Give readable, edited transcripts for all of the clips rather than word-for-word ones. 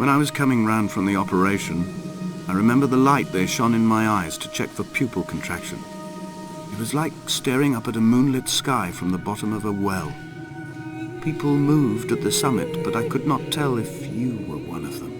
When I was coming round from the operation, I remember the light they shone in my eyes to check for pupil contraction. It was like staring up at a moonlit sky from the bottom of a well. People moved at the summit, but I could not tell if you were one of them.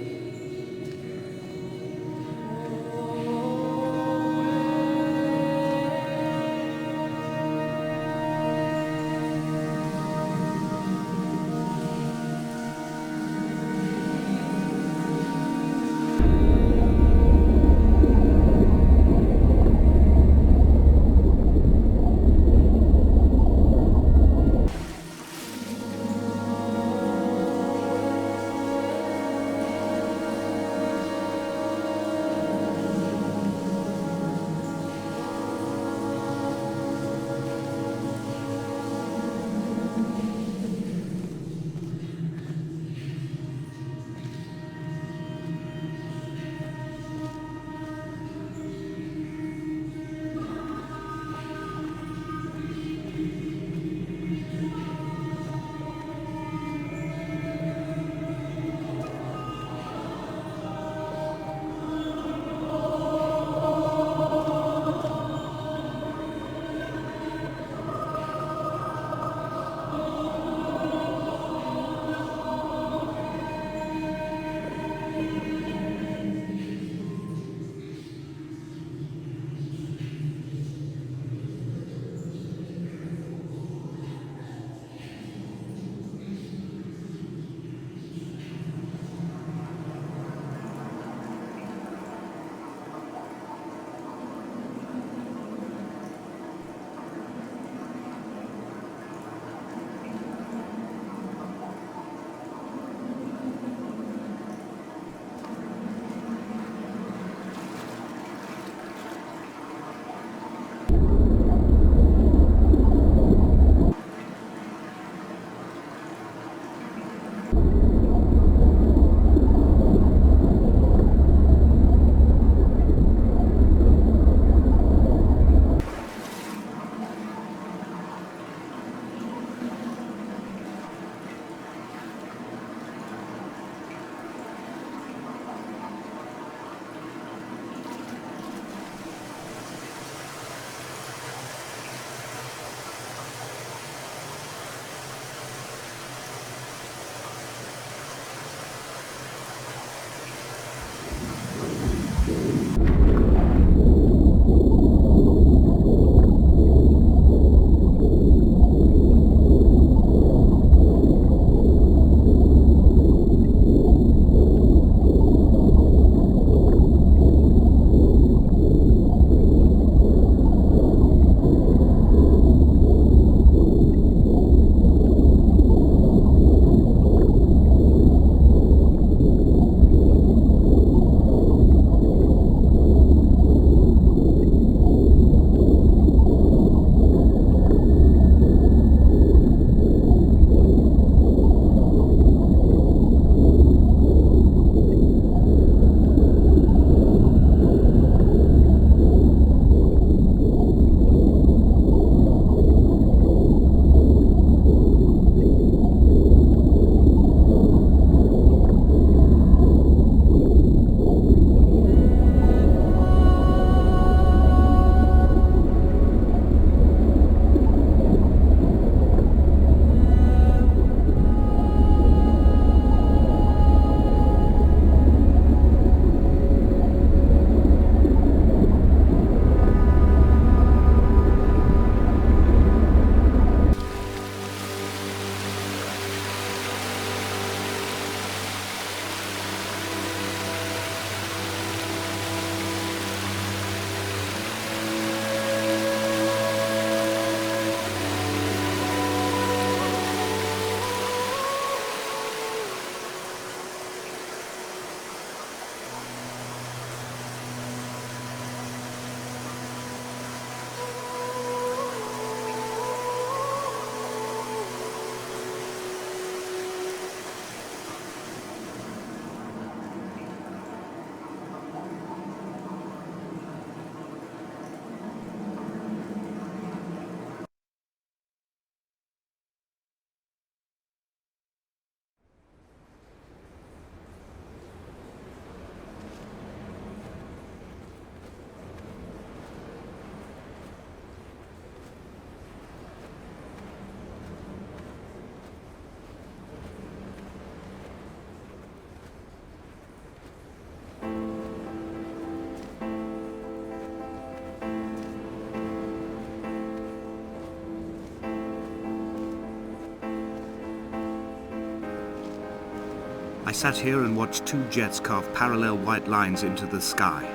I sat here and watched two jets carve parallel white lines into the sky.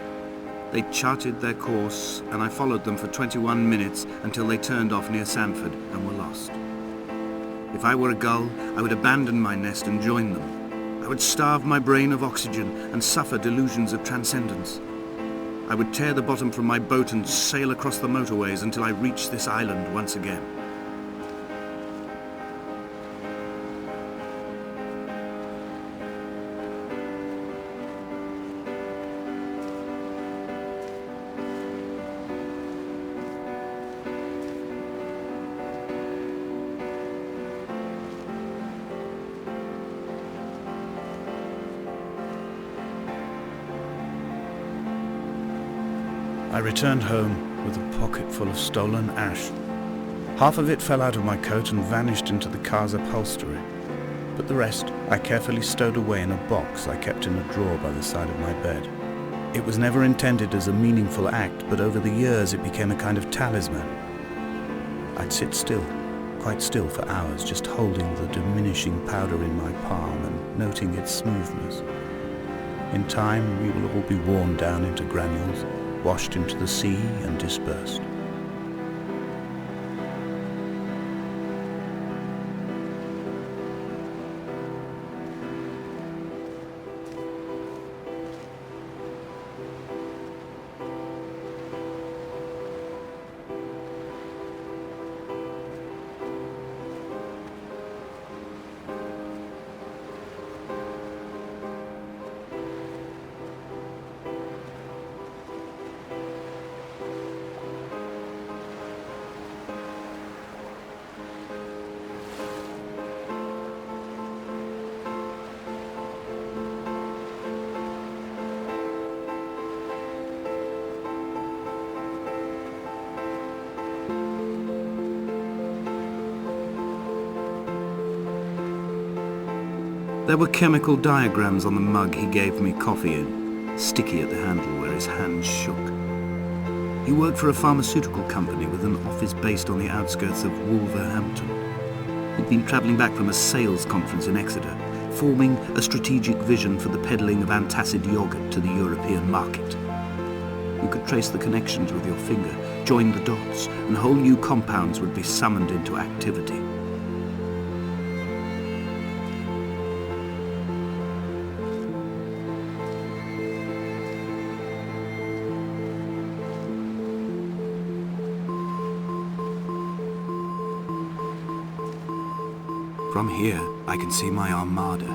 They charted their course, and I followed them for 21 minutes until they turned off near Sanford and were lost. If I were a gull, I would abandon my nest and join them. I would starve my brain of oxygen and suffer delusions of transcendence. I would tear the bottom from my boat and sail across the motorways until I reached this island once again. I returned home with a pocket full of stolen ash. Half of it fell out of my coat and vanished into the car's upholstery, but the rest I carefully stowed away in a box I kept in a drawer by the side of my bed. It was never intended as a meaningful act, but over the years it became a kind of talisman. I'd sit still, quite still for hours, just holding the diminishing powder in my palm and noting its smoothness. In time we will all be worn down into granules, washed into the sea and dispersed. There were chemical diagrams on the mug he gave me coffee in, sticky at the handle where his hands shook. He worked for a pharmaceutical company with an office based on the outskirts of Wolverhampton. He'd been travelling back from a sales conference in Exeter, forming a strategic vision for the peddling of antacid yogurt to the European market. You could trace the connections with your finger, join the dots, and whole new compounds would be summoned into activity. From here, I can see my armada.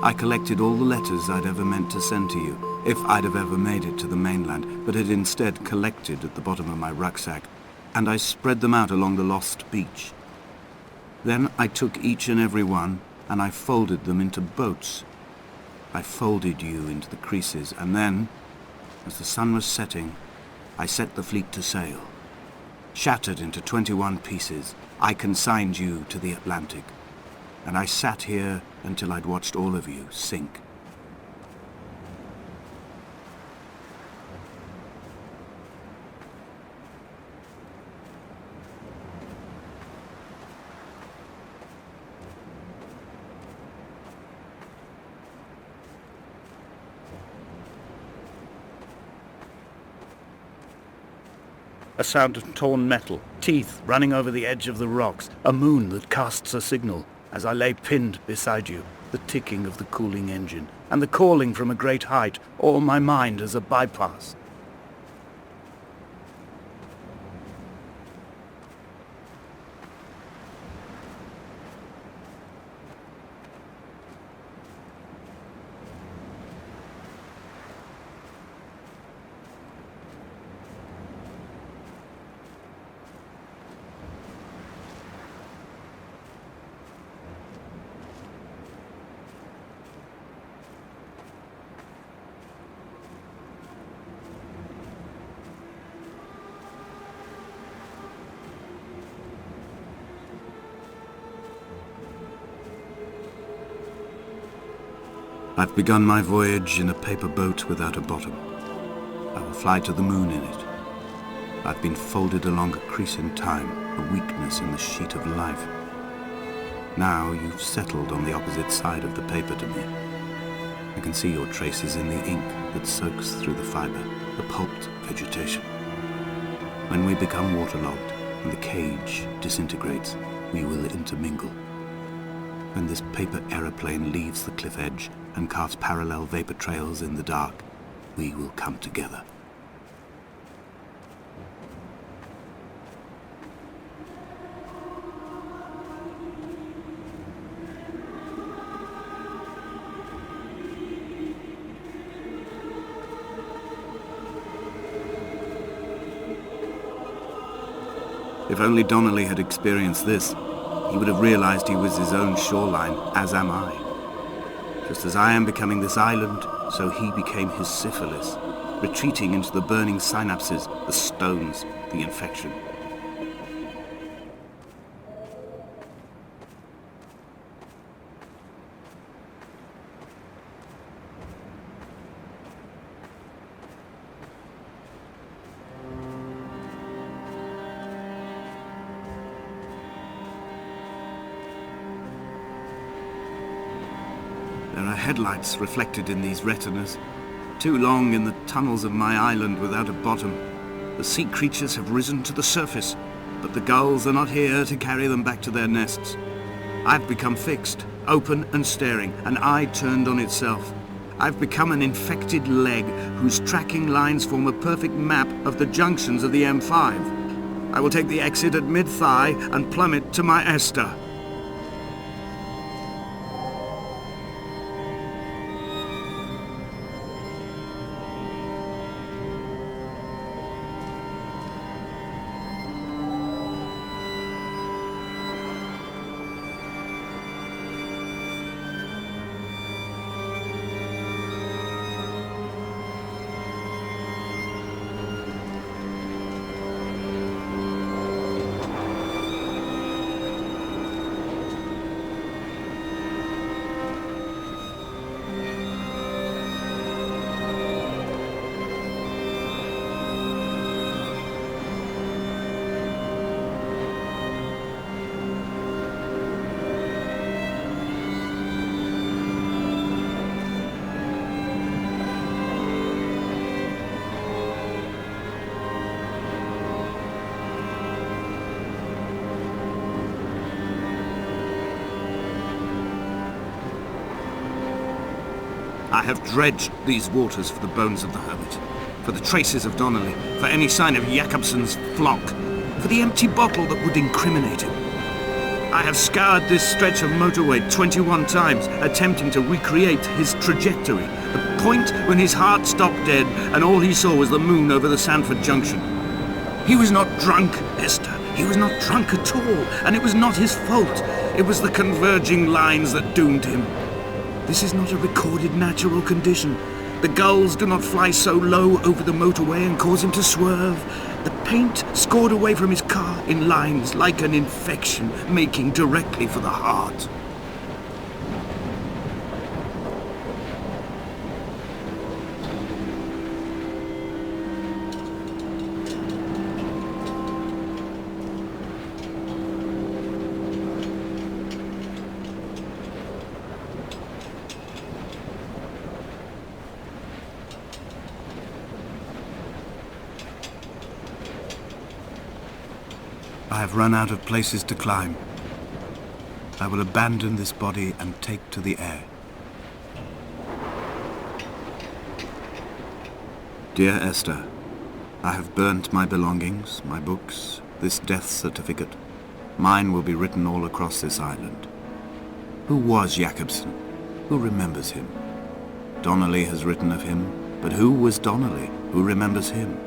I collected all the letters I'd ever meant to send to you, if I'd have ever made it to the mainland, but had instead collected at the bottom of my rucksack, and I spread them out along the lost beach. Then I took each and every one, and I folded them into boats. I folded you into the creases, and then, as the sun was setting, I set the fleet to sail. Shattered into 21 pieces, I consigned you to the Atlantic, and I sat here until I'd watched all of you sink. A sound of torn metal, teeth running over the edge of the rocks, a moon that casts a signal as I lay pinned beside you, the ticking of the cooling engine, and the calling from a great height, all my mind as a bypass. I've begun my voyage in a paper boat without a bottom. I will fly to the moon in it. I've been folded along a crease in time, a weakness in the sheet of life. Now you've settled on the opposite side of the paper to me. I can see your traces in the ink that soaks through the fiber, the pulped vegetation. When we become waterlogged and the cage disintegrates, we will intermingle. When this paper aeroplane leaves the cliff edge and casts parallel vapor trails in the dark, we will come together. If only Donnelly had experienced this, he would have realized he was his own shoreline, as am I. Just as I am becoming this island, so he became his syphilis, retreating into the burning synapses, the stones, the infection. There are headlights reflected in these retinas. Too long in the tunnels of my island without a bottom. The sea creatures have risen to the surface, but the gulls are not here to carry them back to their nests. I've become fixed, open and staring, an eye turned on itself. I've become an infected leg whose tracking lines form a perfect map of the junctions of the M5. I will take the exit at mid-thigh and plummet to my Esther. I have dredged these waters for the bones of the hermit, for the traces of Donnelly, for any sign of Jakobsen's flock, for the empty bottle that would incriminate him. I have scoured this stretch of motorway 21 times, attempting to recreate his trajectory, the point when his heart stopped dead and all he saw was the moon over the Sanford Junction. He was not drunk, Esther. He was not drunk at all, and it was not his fault. It was the converging lines that doomed him. This is not a recorded natural condition. The gulls do not fly so low over the motorway and cause him to swerve. The paint scored away from his car in lines like an infection, making directly for the heart. I have run out of places to climb. I will abandon this body and take to the air. Dear Esther, I have burnt my belongings, my books, this death certificate. Mine will be written all across this island. Who was Jakobsen? Who remembers him? Donnelly has written of him, but who was Donnelly? Who remembers him?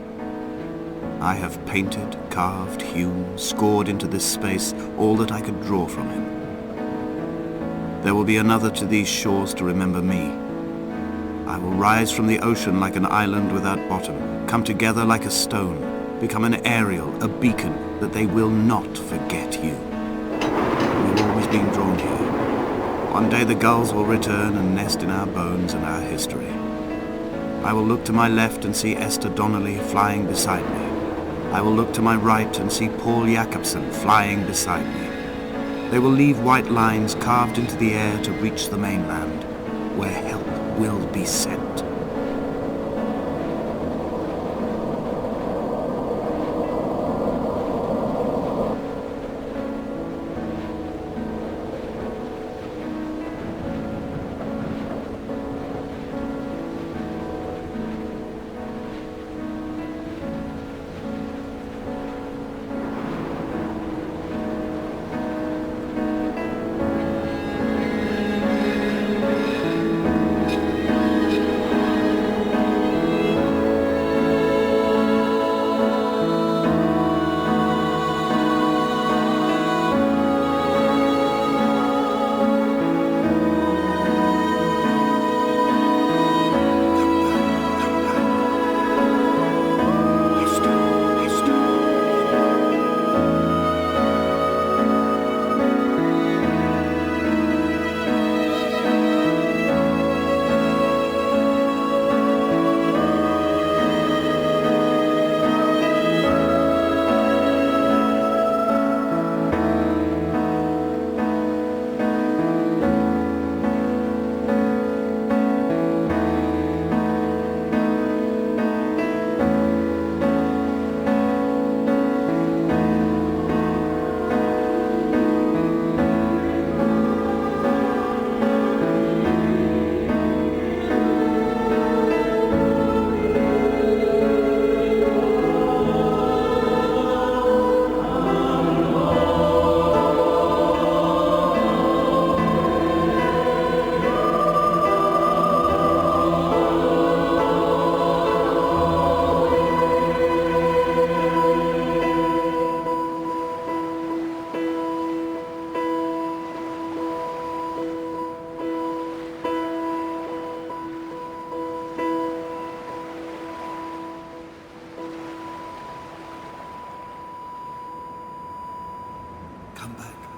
I have painted, carved, hewn, scored into this space all that I could draw from him. There will be another to these shores to remember me. I will rise from the ocean like an island without bottom, come together like a stone, become an aerial, a beacon, that they will not forget you. We've always been drawn here. One day the gulls will return and nest in our bones and our history. I will look to my left and see Esther Donnelly flying beside me. I will look to my right and see Paul Jakobsen flying beside me. They will leave white lines carved into the air to reach the mainland, where help will be sent. Come back.